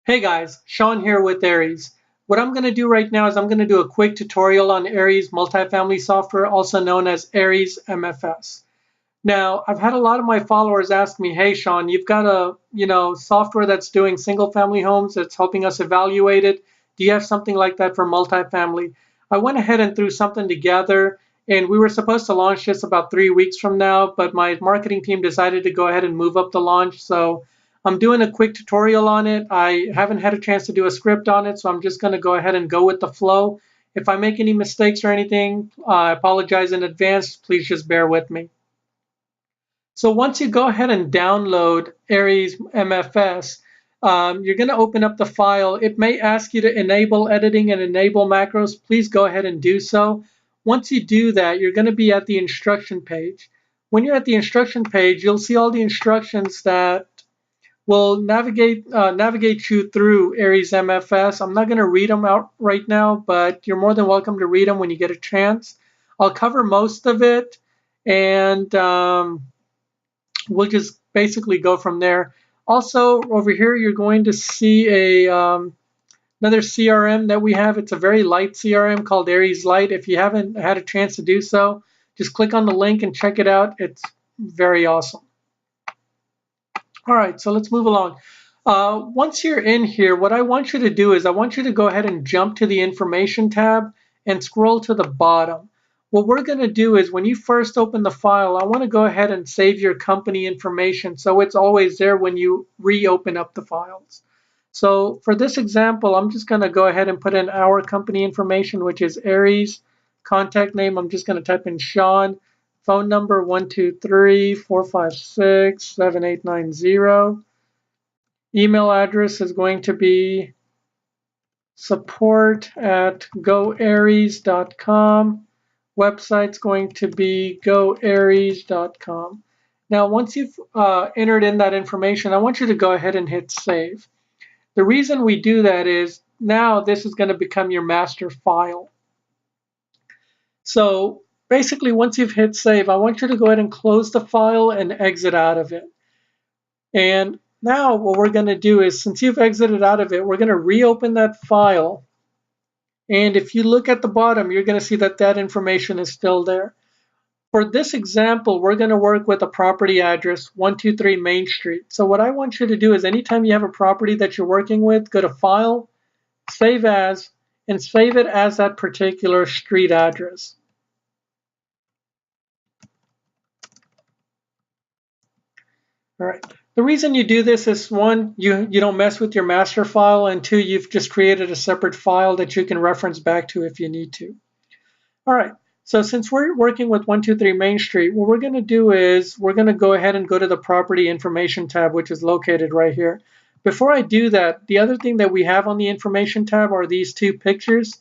Hey guys, Sean here with Areis. What I'm going to do right now is I'm going to do a quick tutorial on Areis multifamily software, also known as Areis MFS. Now, I've had a lot of my followers ask me, "Hey Sean, you've got a, software that's doing single family homes that's helping us evaluate it. Do you have something like that for multifamily?" I went ahead and threw something together, and we were supposed to launch this about 3 weeks from now, but my marketing team decided to go ahead and move up the launch. So I'm doing a quick tutorial on it. I haven't had a chance to do a script on it, so I'm just going to go ahead and go with the flow. If I make any mistakes or anything, I apologize in advance. Please just bear with me. So once you go ahead and download Areis MFS, you're going to open up the file. It may ask you to enable editing and enable macros. Please go ahead and do so. Once you do that, you're going to be at the instruction page. When you're at the instruction page, you'll see all the instructions that will navigate you through Areis MFS. I'm not going to read them out right now, but you're more than welcome to read them when you get a chance. I'll cover most of it, and we'll just basically go from there. Also, over here, you're going to see another CRM that we have. It's a very light CRM called Areis Lite. If you haven't had a chance to do so, just click on the link and check it out. It's very awesome. All right, so let's move along. Once you're in here, what I want you to do is I want you to go ahead and jump to the information tab and scroll to the bottom. What we're going to do is when you first open the file, I want to go ahead and save your company information so it's always there when you reopen up the files. So for this example, I'm just going to go ahead and put in our company information, which is Areis. Contact name, I'm just going to type in Sean. Phone number 123-456-7890. Email address is going to be support@goareis.com. Website's going to be goareis.com. Now, once you've entered in that information, I want you to go ahead and hit save. The reason we do that is now this is going to become your master file. So basically, once you've hit save, I want you to go ahead and close the file and exit out of it. And now what we're going to do is, since you've exited out of it, we're going to reopen that file. And if you look at the bottom, you're going to see that that information is still there. For this example, we're going to work with a property address, 123 Main Street. So what I want you to do is anytime you have a property that you're working with, go to File, Save As, and save it as that particular street address. All right. The reason you do this is one, you don't mess with your master file, and two, you've just created a separate file that you can reference back to if you need to. All right. So since we're working with 123 Main Street, what we're going to do is we're going to go ahead and go to the property information tab, which is located right here. Before I do that, the other thing that we have on the information tab are these two pictures.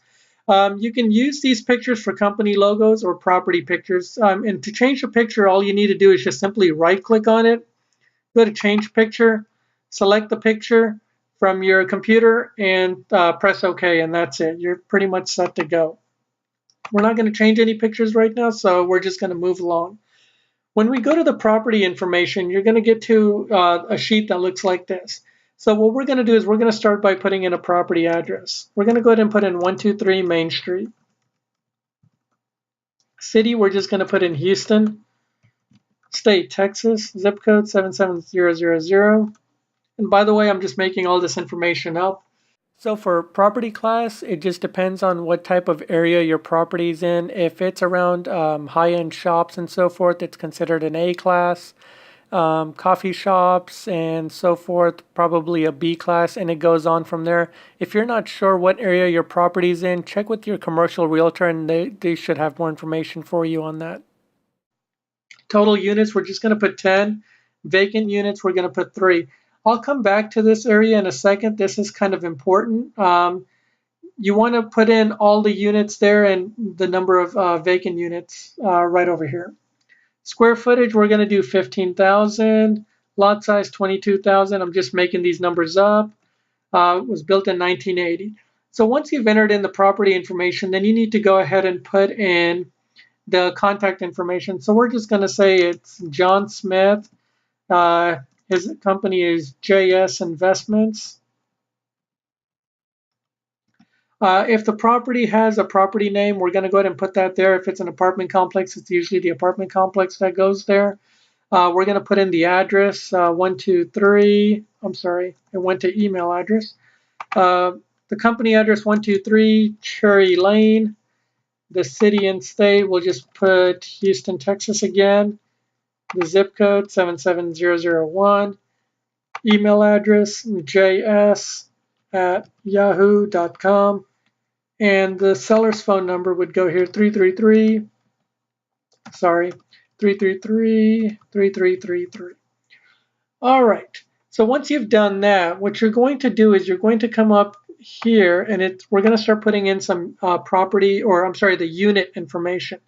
You can use these pictures for company logos or property pictures. And to change the picture, all you need to do is just simply right-click on it, go to change picture, select the picture from your computer, and press OK, and that's it. You're pretty much set to go. We're not going to change any pictures right now, so we're just going to move along. When we go to the property information, you're going to get to a sheet that looks like this. So what we're going to do is we're going to start by putting in a property address. We're going to go ahead and put in 123 Main Street. City, we're just going to put in Houston. State, Texas. Zip code 77000. And by the way, I'm just making all this information up. So for property class, it just depends on what type of area your property is in. If it's around high-end shops and so forth, it's considered an A class. Coffee shops and so forth, probably a B class, and it goes on from there. If you're not sure what area your property is in, check with your commercial realtor and they should have more information for you on that. Total units, we're just going to put 10. Vacant units, we're going to put 3. I'll come back to this area in a second. This is kind of important. You want to put in all the units there and the number of vacant units right over here. Square footage, we're going to do 15,000. Lot size, 22,000. I'm just making these numbers up. It was built in 1980. So once you've entered in the property information, then you need to go ahead and put in the contact information. So we're just going to say it's John Smith. His company is JS Investments. If the property has a property name, we're going to go ahead and put that there. If it's an apartment complex, it's usually the apartment complex that goes there. We're going to put in the address, 123, I'm sorry, it went to email address. The company address, 123 Cherry Lane. The city and state, we'll just put Houston, Texas again. The zip code, 77001. Email address, js@yahoo.com. And the seller's phone number would go here, 333. All right. So once you've done that, what you're going to do is you're going to come up here, and we're going to start putting in some property, or I'm sorry, the unit information.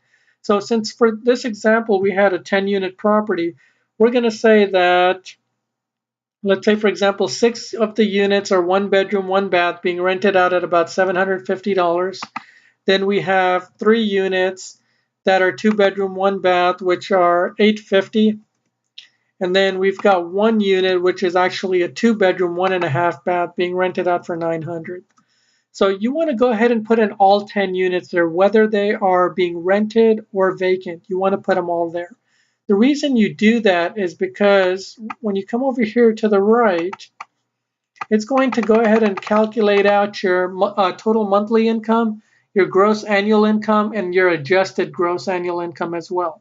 So since for this example we had a 10-unit property, we're going to say that, let's say for example, 6 of the units are 1 bedroom, 1 bath being rented out at about $750. Then we have 3 units that are 2 bedroom, 1 bath, which are $850. And then we've got 1 unit, which is actually a 2 bedroom, 1.5 bath being rented out for $900. So you want to go ahead and put in all 10 units there, whether they are being rented or vacant. You want to put them all there. The reason you do that is because when you come over here to the right, it's going to go ahead and calculate out your total monthly income, your gross annual income, and your adjusted gross annual income as well.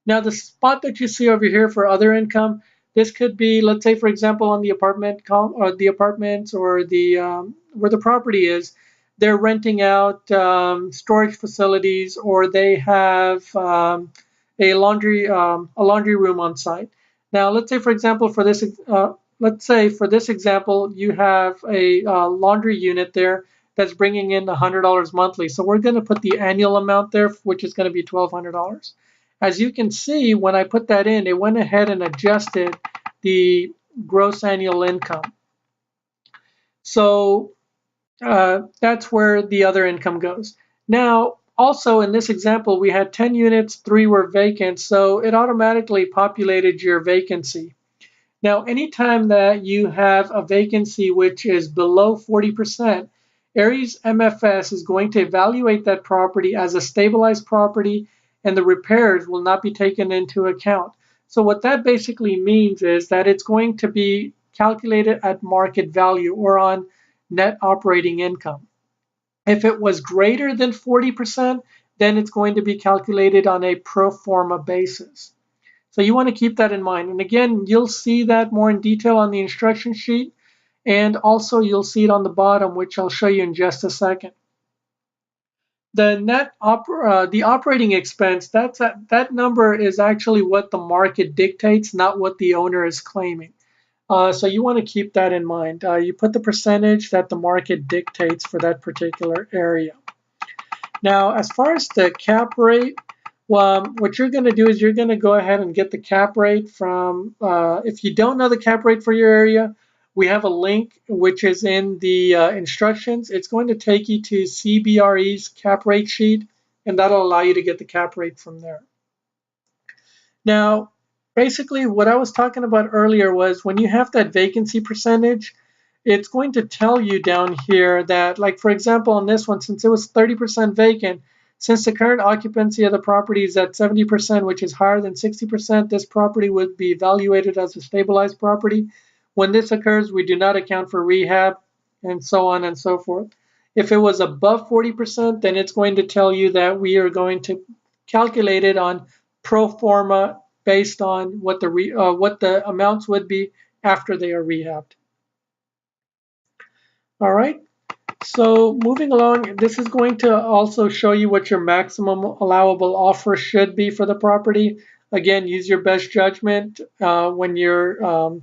Now, the spot that you see over here for other income, this could be, let's say, for example, on the apartment or the apartments or the where the property is, they're renting out storage facilities, or they have a laundry room on site. Now, let's say, for example, for this example, you have a laundry unit there that's bringing in $100 monthly. So we're going to put the annual amount there, which is going to be $1,200. As you can see, when I put that in, it went ahead and adjusted the gross annual income. So that's where the other income goes. Now, also in this example, we had 10 units, 3 were vacant, so it automatically populated your vacancy. Now, anytime that you have a vacancy which is below 40%, Areis MFS is going to evaluate that property as a stabilized property, and the repairs will not be taken into account. So what that basically means is that it's going to be calculated at market value, or on net operating income. If it was greater than 40%, then it's going to be calculated on a pro forma basis. So you want to keep that in mind. And again, you'll see that more in detail on the instruction sheet, and also you'll see it on the bottom, which I'll show you in just a second. The operating expense, that number is actually what the market dictates, not what the owner is claiming. So you want to keep that in mind. You put the percentage that the market dictates for that particular area. Now, as far as the cap rate, what you're going to do is you're going to go ahead and get the cap rate from, if you don't know the cap rate for your area, we have a link which is in the instructions. It's going to take you to CBRE's cap rate sheet, and that'll allow you to get the cap rate from there. Now, basically what I was talking about earlier was when you have that vacancy percentage, it's going to tell you down here that, like for example on this one, since it was 30% vacant, since the current occupancy of the property is at 70%, which is higher than 60%, this property would be evaluated as a stabilized property. When this occurs, we do not account for rehab, and so on and so forth. If it was above 40%, then it's going to tell you that we are going to calculate it on pro forma based on what the amounts would be after they are rehabbed. All right. So moving along, this is going to also show you what your maximum allowable offer should be for the property. Again, use your best judgment when you're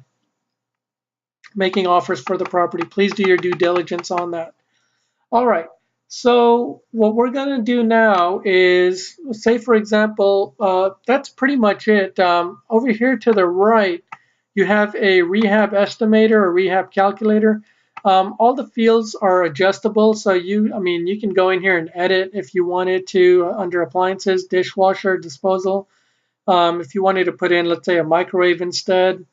making offers for the property. Please do your due diligence on that. All right. So what we're going to do now is, say for example, that's pretty much it. Over here to the right, you have a rehab estimator or rehab calculator. All the fields are adjustable, so you can go in here and edit if you wanted to under appliances, dishwasher, disposal. If you wanted to put in, let's say, a microwave instead,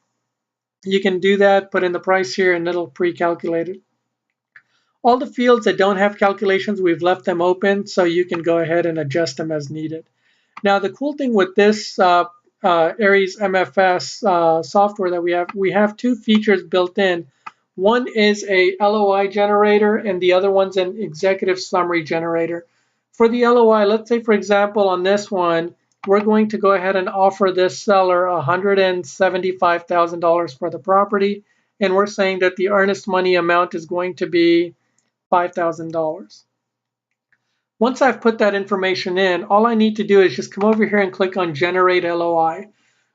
you can do that, put in the price here, and it'll pre-calculate it. All the fields that don't have calculations, we've left them open so you can go ahead and adjust them as needed. Now, the cool thing with this Areis MFS software that we have two features built in. One is a LOI generator and the other one's an executive summary generator. For the LOI, let's say, for example, on this one, we're going to go ahead and offer this seller $175,000 for the property, and we're saying that the earnest money amount is going to be $5,000. Once I've put that information in, all I need to do is just come over here and click on Generate LOI.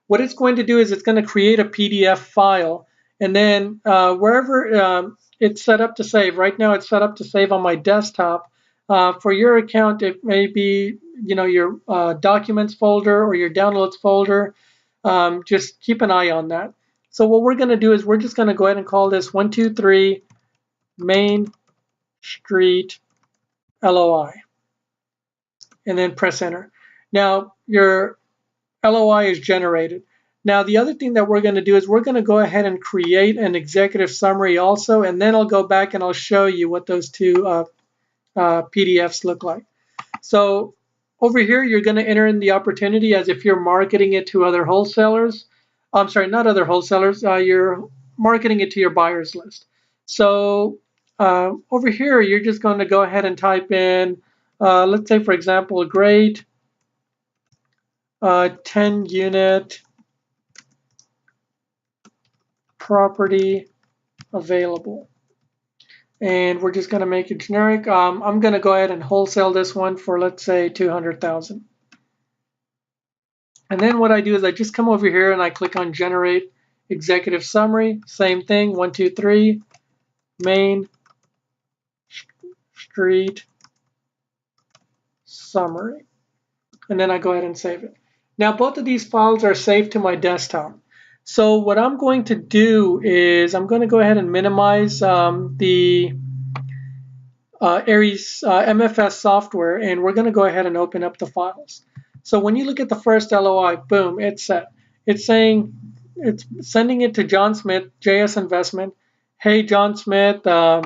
What it's going to do is it's going to create a PDF file, and then wherever it's set up to save, right now it's set up to save on my desktop. For your account, it may be your documents folder or your downloads folder. Just keep an eye on that. So what we're going to do is we're just going to go ahead and call this 123 Main Street LOI, and then press enter. Now your LOI is generated. Now the other thing that we're going to do is we're going to go ahead and create an executive summary also, and then I'll go back and I'll show you what those two PDFs look like. So over here, you're going to enter in the opportunity as if you're marketing it to other wholesalers. I'm sorry, not other wholesalers. You're marketing it to your buyers list. So over here, you're just going to go ahead and type in, let's say, for example, a great 10-unit property available. And we're just going to make it generic. I'm going to go ahead and wholesale this one for, let's say, $200,000. And then what I do is I just come over here and I click on Generate Executive Summary. Same thing, 123 Main Street Summary. And then I go ahead and save it. Now both of these files are saved to my desktop. So what I'm going to do is I'm going to go ahead and minimize the Areis MFS software, and we're going to go ahead and open up the files. So when you look at the first LOI, boom, it's set. It's saying, it's sending it to John Smith, JS Investment. Hey, John Smith, I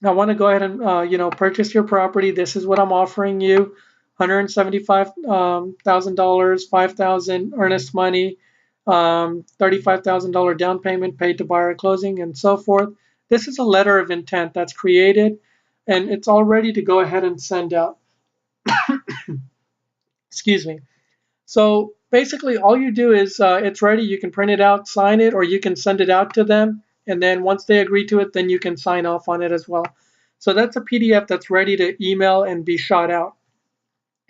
want to go ahead and purchase your property. This is what I'm offering you: $175,000, $5,000 earnest money, $35,000 down payment paid to buyer at closing, and so forth. This is a letter of intent that's created, and it's all ready to go ahead and send out. Excuse me. So basically all you do is it's ready. You can print it out, sign it, or you can send it out to them. And then once they agree to it, then you can sign off on it as well. So that's a PDF that's ready to email and be shot out.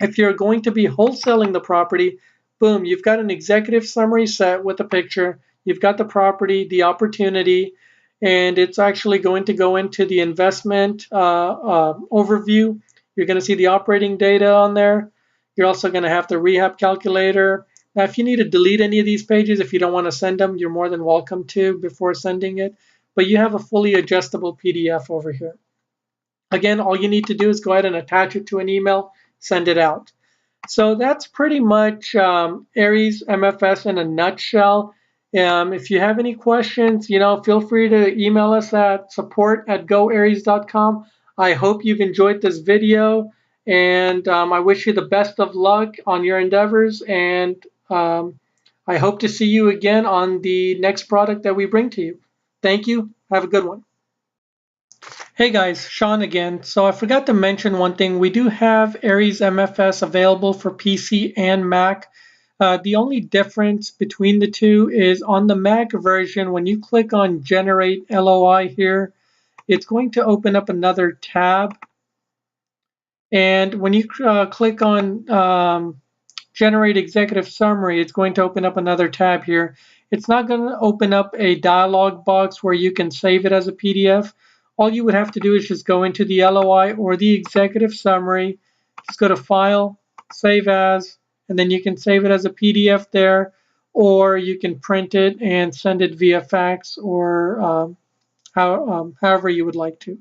If you're going to be wholesaling the property, boom, you've got an executive summary set with a picture. You've got the property, the opportunity, and it's actually going to go into the investment overview. You're going to see the operating data on there. You're also going to have the rehab calculator. Now, if you need to delete any of these pages, if you don't want to send them, you're more than welcome to before sending it. But you have a fully adjustable PDF over here. Again, all you need to do is go ahead and attach it to an email, send it out. So that's pretty much Areis MFS in a nutshell. If you have any questions, feel free to email us at support@goareis.com. I hope you've enjoyed this video, and I wish you the best of luck on your endeavors, and I hope to see you again on the next product that we bring to you. Thank you. Have a good one. Hey guys, Sean again. So I forgot to mention one thing. We do have Areis MFS available for PC and Mac. The only difference between the two is on the Mac version, when you click on Generate LOI here, it's going to open up another tab. And when you click on Generate Executive Summary, it's going to open up another tab here. It's not going to open up a dialog box where you can save it as a PDF. All you would have to do is just go into the LOI or the Executive Summary, just go to File, Save As, and then you can save it as a PDF there, or you can print it and send it via fax or however you would like to.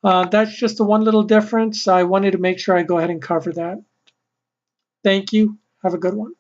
That's just the one little difference. I wanted to make sure I go ahead and cover that. Thank you. Have a good one.